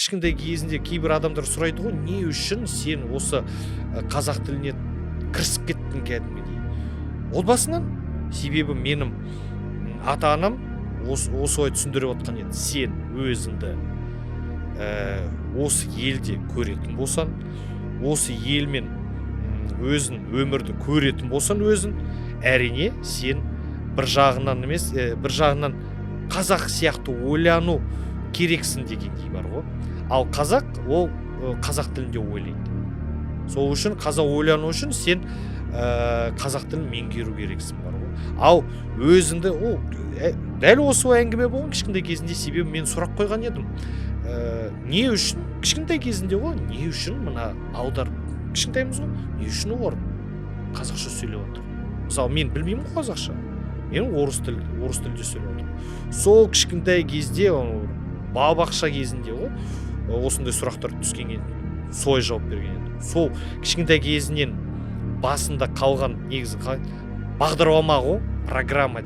кішкентай кезінде кейбір адамдар сұрайды ғой, не үшін сен осы қазақ тіліне кірісіп кеттің кәдімгідей. Ол басынан себебі менің ата-анам осылай түсіндіріп отқан еді. Сен өзіңді осы елде көретін болсаң, осы елмен өзін өмірді көретін болсаң өзін, әрине сен бір жағынан емес, бір жағынан қазақ сияқты ойлану керексің дегендей бар ғой. Ал қазақ ол қазақ тілінде ойлайды. Сол үшін қазақ ойлану үшін сен қазақ тілін меңгеру керексің бар ғой. Ал өзіңді дәл осы әңгіме болған кішкентай кезінде, себебі мен сұрақ қойған едім. Не үшін кішкентай кезінде ғой, не үшін мына кішкентаймыз ғой, не үшін олар қазақша сөйлеп отыр? Мысалы, мен білмеймін ғой қазақша. Мен орыс тілде сөйлеп отырмын. Сол кішкентай кезде, балабақша кезінде ғой, осындай сұрақтар түскен еді, солай жауап берген еді. Сол кішкентай кезінен басында қалған негізі бағдарлама ғой, программа